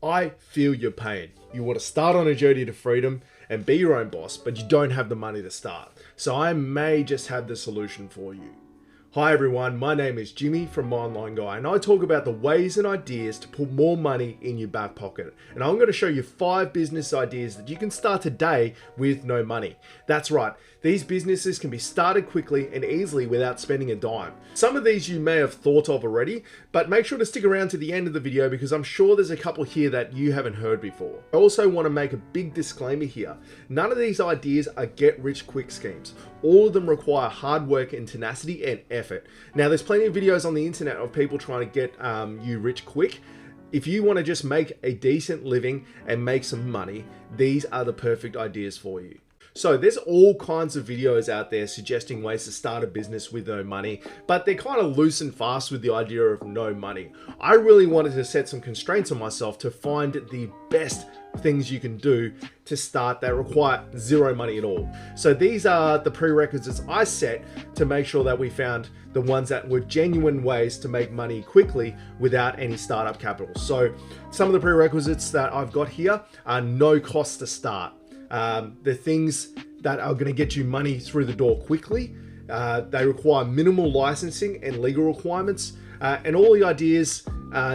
I feel your pain. You want to start on a journey to freedom and be your own boss, but you don't have the money to start. So I may just have the solution for you. Hi everyone, my name is Jimmy from My Online Guy, and I talk about the ways and ideas to put more money in your back pocket. And I'm going to show you 5 business ideas that you can start today with no money. That's right, these businesses can be started quickly and easily without spending a dime. Some of these you may have thought of already, but make sure to stick around to the end of the video because I'm sure there's a couple here that you haven't heard before. I also want to make a big disclaimer here. None of these ideas are get-rich-quick schemes. All of them require hard work and tenacity and effort. Now, there's plenty of videos on the internet of people trying to get you rich quick. If you want to just make a decent living and make some money, these are the perfect ideas for you. So there's all kinds of videos out there suggesting ways to start a business with no money, but they're kind of loose and fast with the idea of no money. I really wanted to set some constraints on myself to find the best things you can do to start that require zero money at all. So these are the prerequisites I set to make sure that we found the ones that were genuine ways to make money quickly without any startup capital. So some of the prerequisites that I've got here are no cost to start. The things that are going to get you money through the door quickly. They require minimal licensing and legal requirements. And all the ideas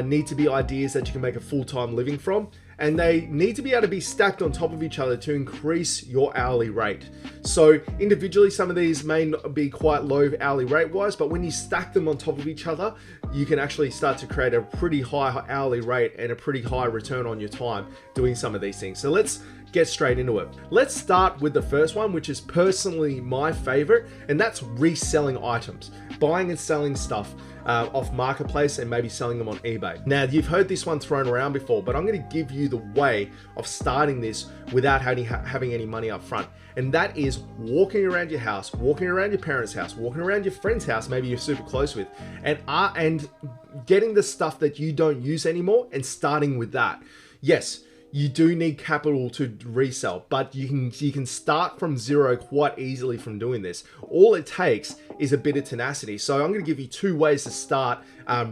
need to be ideas that you can make a full-time living from. And they need to be able to be stacked on top of each other to increase your hourly rate. So individually, some of these may not be quite low hourly rate wise, but when you stack them on top of each other, you can actually start to create a pretty high hourly rate and a pretty high return on your time doing some of these things. So let's get straight into it. Let's start with the first one, which is personally my favorite, and that's reselling items, buying and selling stuff off marketplace and maybe selling them on eBay. Now, you've heard this one thrown around before, but I'm going to give you the way of starting this without having any money up front. And that is walking around your house, walking around your parents' house, walking around your friend's house, maybe you're super close with, and getting the stuff that you don't use anymore and starting with that. Yes, you do need capital to resell, but you can start from zero quite easily from doing this. All it takes is a bit of tenacity. So I'm going to give you 2 ways to start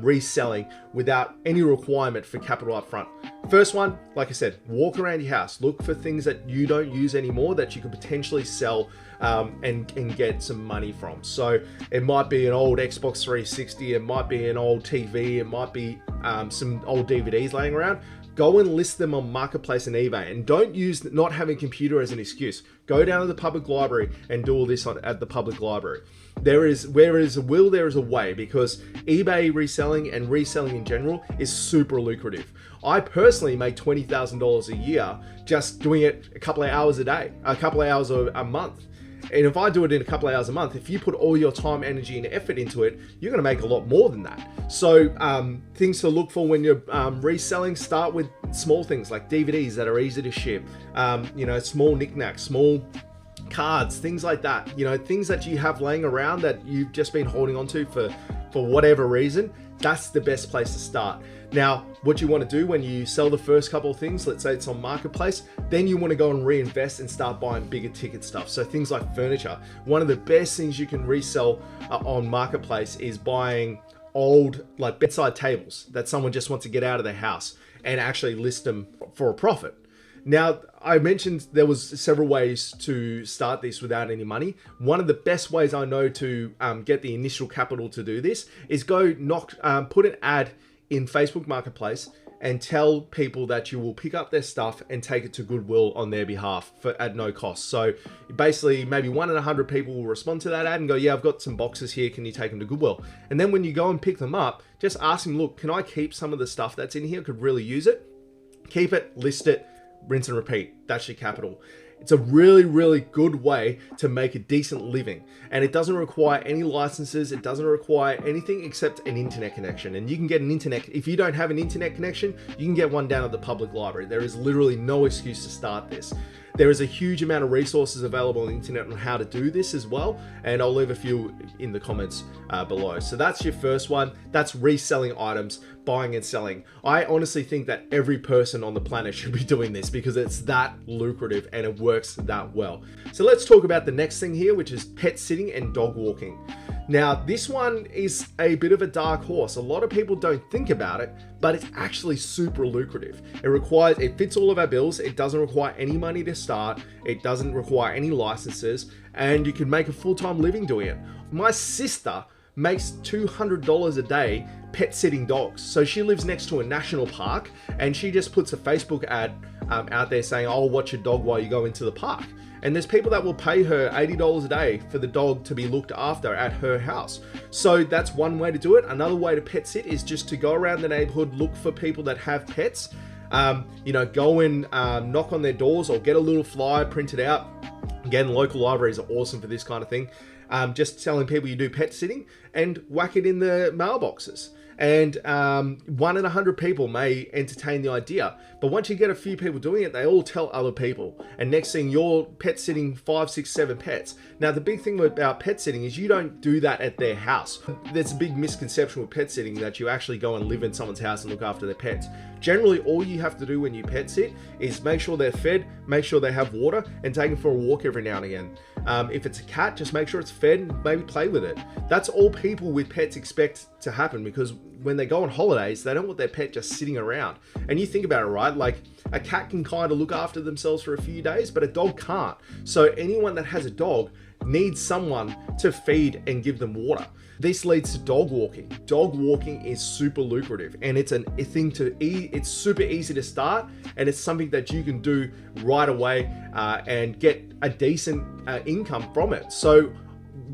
reselling without any requirement for capital up front. First one, like I said, walk around your house, look for things that you don't use anymore that you could potentially sell and get some money from. So it might be an old Xbox 360, it might be an old TV, it might be some old DVDs laying around. Go and list them on Marketplace and eBay, and don't use not having a computer as an excuse. Go down to the public library and do all this at the public library. Where there is a will, there is a way, because eBay reselling and reselling in general is super lucrative. I personally make $20,000 a year just doing it a couple of hours a day, a couple of hours a month. And if I do it in a couple of hours a month, if you put all your time, energy, and effort into it, you're going to make a lot more than that. So things to look for when you're reselling, start with small things like DVDs that are easy to ship, small knickknacks, small cards, things like that. Things that you have laying around that you've just been holding on to for whatever reason. That's the best place to start. Now, what you want to do when you sell the first couple of things, let's say it's on Marketplace, then you want to go and reinvest and start buying bigger ticket stuff. So things like furniture. One of the best things you can resell on Marketplace is buying old like bedside tables that someone just wants to get out of their house and actually list them for a profit. Now, I mentioned there was several ways to start this without any money. One of the best ways I know to get the initial capital to do this is put an ad in Facebook Marketplace and tell people that you will pick up their stuff and take it to Goodwill on their behalf at no cost. So basically maybe 1 in 100 people will respond to that ad and go, yeah, I've got some boxes here, can you take them to Goodwill? And then when you go and pick them up, just ask them, look, can I keep some of the stuff that's in here? Could really use it. Keep it, list it, rinse and repeat. That's your capital. It's a really, really good way to make a decent living. And it doesn't require any licenses. It doesn't require anything except an internet connection. And you can get an internet, if you don't have an internet connection, you can get one down at the public library. There is literally no excuse to start this. There is a huge amount of resources available on the internet on how to do this as well, and I'll leave a few in the comments below. So that's your first one. That's reselling items, buying and selling. I honestly think that every person on the planet should be doing this because it's that lucrative and it works that well. So let's talk about the next thing here, which is pet sitting and dog walking. Now, this one is a bit of a dark horse. A lot of people don't think about it, but it's actually super lucrative. It fits all of our bills. It doesn't require any money to start. It doesn't require any licenses, and you can make a full-time living doing it. My sister makes $200 a day pet sitting dogs. So she lives next to a national park, and she just puts a Facebook ad out there saying, I'll watch your dog while you go into the park. And there's people that will pay her $80 a day for the dog to be looked after at her house. So that's one way to do it. Another way to pet sit is just to go around the neighborhood, look for people that have pets. Go and knock on their doors or get a little flyer printed out. Again, local libraries are awesome for this kind of thing. Just telling people you do pet sitting and whack it in the mailboxes. And 1 in 100 people may entertain the idea, but once you get a few people doing it, they all tell other people, and next thing you're pet sitting 5, 6, 7 pets. Now the big thing about pet sitting is you don't do that at their house. There's a big misconception with pet sitting that you actually go and live in someone's house and look after their pets. Generally, all you have to do when you pet sit is make sure they're fed, make sure they have water, and take them for a walk every now and again. If it's a cat, just make sure it's fed and maybe play with it. That's all people with pets expect to happen, because when they go on holidays, they don't want their pet just sitting around. And you think about it, right? Like a cat can kind of look after themselves for a few days, but a dog can't. So anyone that has a dog needs someone to feed and give them water. This leads to dog walking. Dog walking is super lucrative, and it's it's super easy to start, and it's something that you can do right away and get a decent income from it. So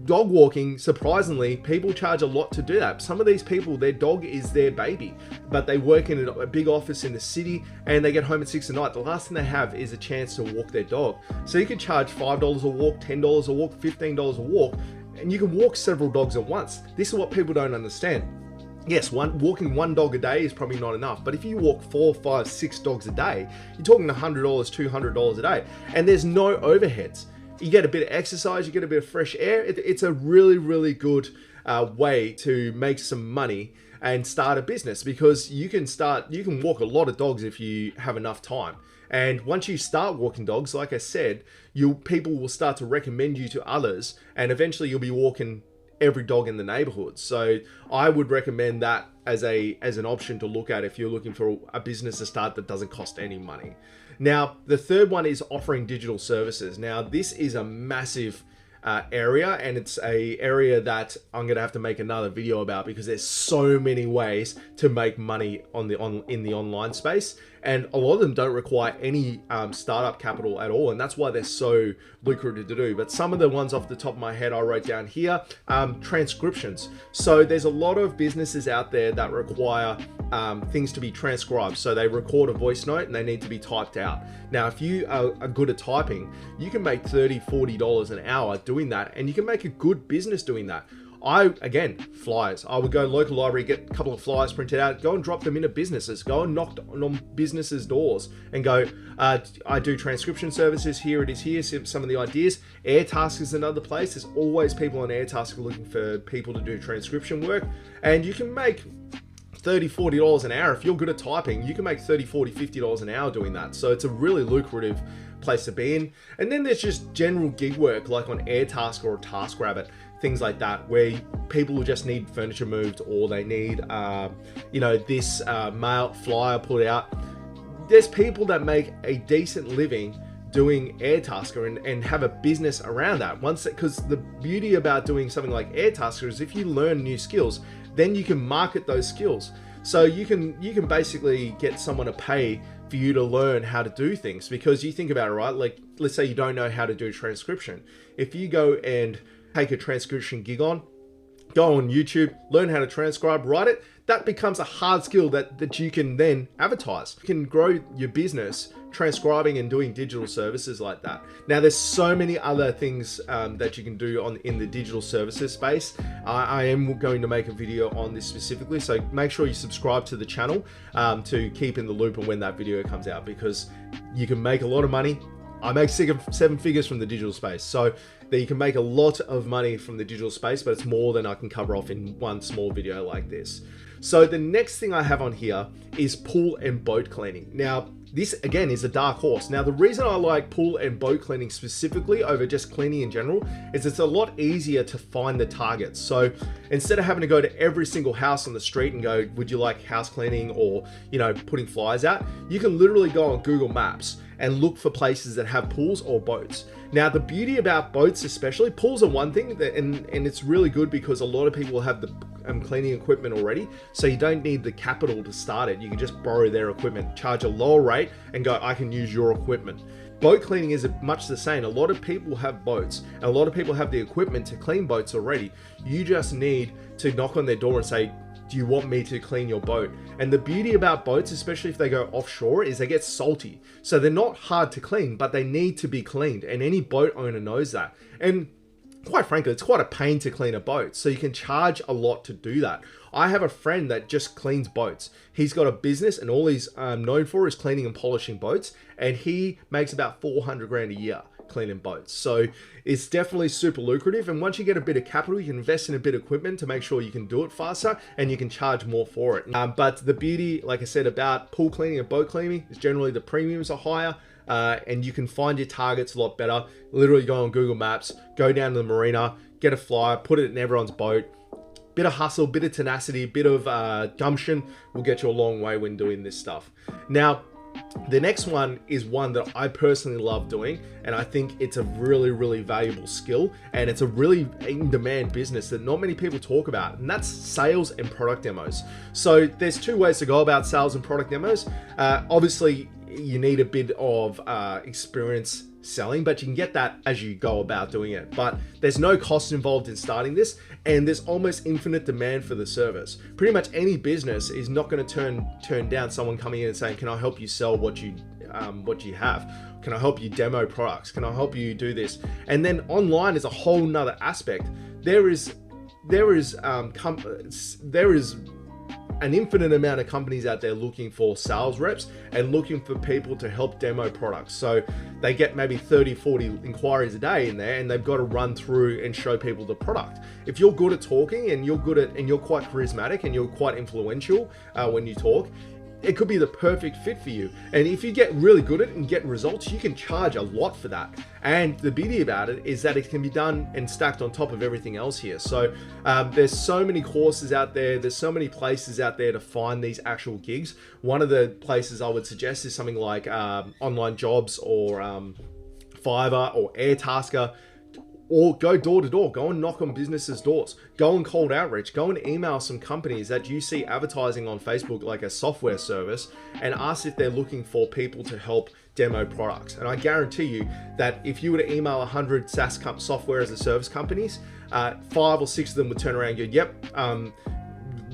dog walking, surprisingly, people charge a lot to do that. Some of these people, their dog is their baby, but they work in a big office in the city and they get home at 6 at night. The last thing they have is a chance to walk their dog. So you can charge $5 a walk, $10 a walk, $15 a walk, and you can walk several dogs at once. This is what people don't understand. Yes, walking one dog a day is probably not enough, but if you walk 4, 5, 6 dogs a day, you're talking $100, $200 a day, and there's no overheads. You get a bit of exercise, you get a bit of fresh air. It's a really, really good way to make some money and start a business, because you can walk a lot of dogs if you have enough time. And once you start walking dogs, like I said, people will start to recommend you to others, and eventually you'll be walking every dog in the neighborhood. So I would recommend that as an option to look at if you're looking for a business to start that doesn't cost any money. Now, the third one is offering digital services. Now, this is a massive area, and it's a area that I'm gonna have to make another video about, because there's so many ways to make money in the online space, and a lot of them don't require any startup capital at all, and that's why they're so lucrative to do. But some of the ones off the top of my head I wrote down here: transcriptions. So there's a lot of businesses out there that require things to be transcribed. So they record a voice note and they need to be typed out. Now, if you are good at typing, you can make $30, $40 an hour doing that, and you can make a good business doing that. Again, flyers. I would go local library, get a couple of flyers printed out, go and drop them into businesses, go and knock on businesses' doors and go, I do transcription services, here it is, here's some of the ideas. Airtask is another place. There's always people on Airtask looking for people to do transcription work, and you can make $30, $40 an hour. If you're good at typing, you can make $30, $40, $50 an hour doing that. So it's a really lucrative place to be in. And then there's just general gig work, like on Airtask or TaskRabbit, things like that, where people will just need furniture moved, or they need, this mail flyer put out. There's people that make a decent living doing Airtasker and have a business around that. Because the beauty about doing something like Airtasker is if you learn new skills, then you can market those skills. So you can basically get someone to pay for you to learn how to do things, because you think about it, right? Like, let's say you don't know how to do transcription. If you go and take a transcription gig on, go on YouTube, learn how to transcribe, write it, that becomes a hard skill that you can then advertise. You can grow your business transcribing and doing digital services like that. Now, there's so many other things that you can do in the digital services space. I am going to make a video on this specifically, so make sure you subscribe to the channel to keep in the loop on when that video comes out, because you can make a lot of money. I make 7 figures from the digital space, so that you can make a lot of money from the digital space, but it's more than I can cover off in one small video like this. So the next thing I have on here is pool and boat cleaning. Now, this again is a dark horse. Now, the reason I like pool and boat cleaning specifically over just cleaning in general is it's a lot easier to find the targets. So instead of having to go to every single house on the street and go, would you like house cleaning, or, you know, putting flyers out, you can literally go on Google Maps and look for places that have pools or boats. Now, the beauty about boats, especially, pools are one thing, and it's really good because a lot of people have the cleaning equipment already, so you don't need the capital to start it. You can just borrow their equipment, charge a lower rate, and go, I can use your equipment. Boat cleaning is much the same. A lot of people have boats, and a lot of people have the equipment to clean boats already. You just need to knock on their door and say, do you want me to clean your boat? And the beauty about boats, especially if they go offshore, is they get salty. So they're not hard to clean, but they need to be cleaned. And any boat owner knows that. And quite frankly, it's quite a pain to clean a boat. So you can charge a lot to do that. I have a friend that just cleans boats. He's got a business, and all he's known for is cleaning and polishing boats. And he makes about 400 grand a year cleaning boats. So it's definitely super lucrative. And once you get a bit of capital, you can invest in a bit of equipment to make sure you can do it faster, and you can charge more for it. But the beauty, like I said, about pool cleaning and boat cleaning is generally the premiums are higher. And you can find your targets a lot better. Literally go on Google Maps, go down to the marina, get a flyer, put it in everyone's boat. Bit of hustle, bit of tenacity, bit of gumption will get you a long way when doing this stuff. Now, the next one is one that I personally love doing, and I think it's a really, really valuable skill, and it's a really in-demand business that not many people talk about, and that's sales and product demos. So there's two ways to go about sales and product demos. Obviously, you need a bit of experience selling, but you can get that as you go about doing it. But there's no cost involved in starting this, and there's almost infinite demand for the service. Pretty much any business is not going to turn down someone coming in and saying, can I help you sell what you have? Can I help you demo products? Can I help you do this? And then online is a whole nother aspect. There is an infinite amount of companies out there looking for sales reps and looking for people to help demo products. So they get maybe 30, 40 inquiries a day in there, and they've got to run through and show people the product. If you're good at talking, and you're quite charismatic, and you're quite influential when you talk, it could be the perfect fit for you. And if you get really good at it and get results, you can charge a lot for that. And the beauty about it is that it can be done and stacked on top of everything else here. So there's so many courses out there. There's so many places out there to find these actual gigs. One of the places I would suggest is something like Online Jobs, or Fiverr, or Airtasker. Or go door to door, go and knock on businesses' doors, go and cold outreach, go and email some companies that you see advertising on Facebook like a software service, and ask if they're looking for people to help demo products. And I guarantee you that if you were to email 100 SaaS software as a service companies, 5 or 6 of them would turn around and go, yep,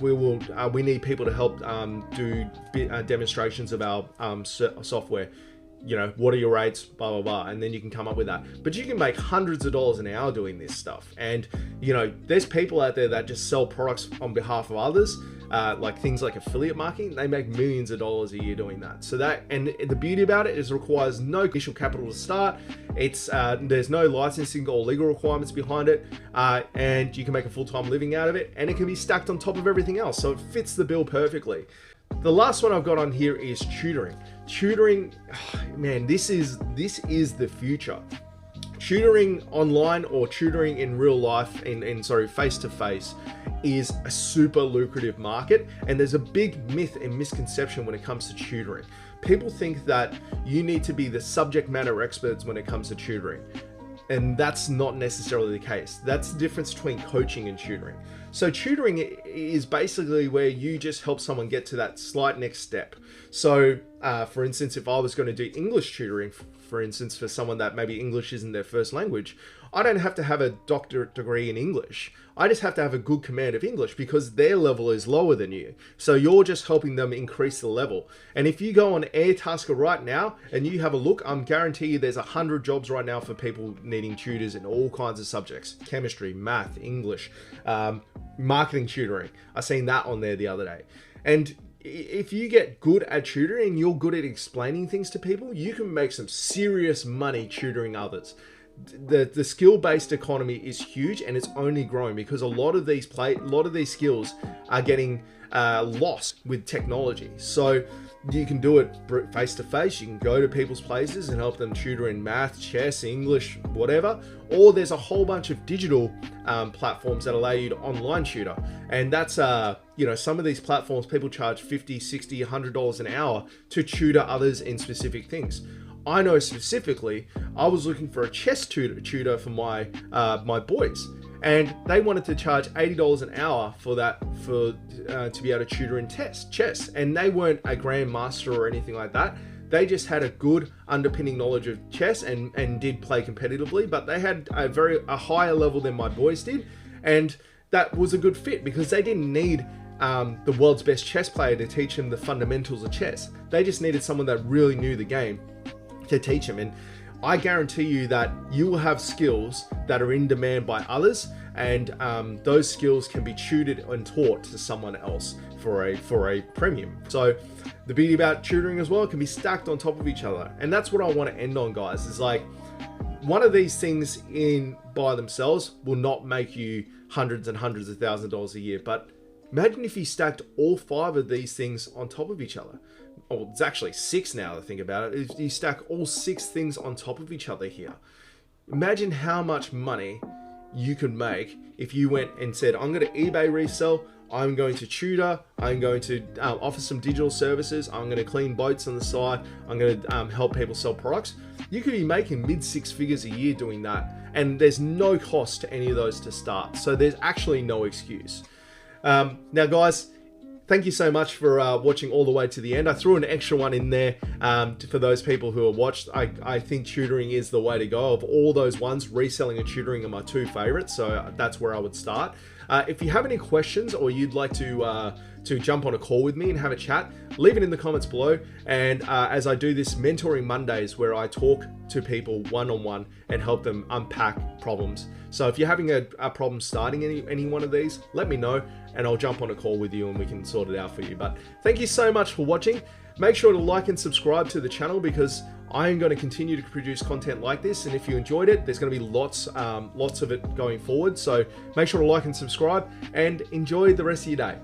we need people to help do demonstrations of our software. You know, what are your rates, blah, blah, blah. And then you can come up with that. But you can make hundreds of dollars an hour doing this stuff. And, you know, there's people out there that just sell products on behalf of others, like things like affiliate marketing. They make millions of dollars a year doing that. So that, and the beauty about it is it requires no initial capital to start. It's there's no licensing or legal requirements behind it. And you can make a full-time living out of it. And it can be stacked on top of everything else. So it fits the bill perfectly. The last one I've got on here is tutoring. Tutoring, man, this is the future. Tutoring online or tutoring in real life, face to face, is a super lucrative market. And there's a big myth and misconception when it comes to tutoring. People think that you need to be the subject matter experts when it comes to tutoring. And that's not necessarily the case. That's the difference between coaching and tutoring. So tutoring is basically where you just help someone get to that slight next step. So for instance, if I was going to do English tutoring, for instance, for someone that maybe English isn't their first language, I don't have to have a doctorate degree in English. I just have to have a good command of English because their level is lower than you. So you're just helping them increase the level. And if you go on Airtasker right now and you have a look, I'm guarantee you there's 100 jobs right now for people needing tutors in all kinds of subjects: chemistry, math, English, marketing tutoring. I seen that on there the other day. And if you get good at tutoring, you're good at explaining things to people, you can make some serious money tutoring others. The skill-based economy is huge, and it's only growing because a lot of these skills are getting lost with technology. So you can do it face to face. You can go to people's places and help them tutor in math, chess, English, whatever. Or there's a whole bunch of digital platforms that allow you to online tutor. And that's, you know, some of these platforms, people charge $50, $60, $100 an hour to tutor others in specific things. I know specifically, I was looking for a chess tutor for my my boys, and they wanted to charge $80 an hour for that, to be able to tutor in chess. And they weren't a grandmaster or anything like that. They just had a good underpinning knowledge of chess and did play competitively, but they had a higher level than my boys did, and that was a good fit because they didn't need the world's best chess player to teach them the fundamentals of chess. They just needed someone that really knew the game to teach them. And I guarantee you that you will have skills that are in demand by others, and those skills can be tutored and taught to someone else for a premium. So the beauty about tutoring as well, it can be stacked on top of each other. And that's what I want to end on, guys, is like, one of these things in by themselves will not make you hundreds and hundreds of thousands of dollars a year, but imagine if you stacked all 5 of these things on top of each other. Oh, it's actually 6 now to think about it. If you stack all 6 things on top of each other here, imagine how much money you could make if you went and said, I'm going to eBay resell, I'm going to tutor, I'm going to offer some digital services, I'm going to clean boats on the side, I'm going to help people sell products. You could be making mid 6 figures a year doing that, and there's no cost to any of those to start. So there's actually no excuse. Now, guys, thank you so much for watching all the way to the end. I threw an extra one in there for those people who have watched. I think tutoring is the way to go. Of all those ones, reselling and tutoring are my 2 favorites, so that's where I would start. If you have any questions or you'd like to jump on a call with me and have a chat, leave it in the comments below. And as I do this Mentoring Mondays, where I talk to people one-on-one and help them unpack problems. So if you're having a problem starting any one of these, let me know and I'll jump on a call with you and we can sort it out for you. But thank you so much for watching. Make sure to like and subscribe to the channel because I am going to continue to produce content like this. And if you enjoyed it, there's going to be lots of it going forward. So make sure to like and subscribe and enjoy the rest of your day.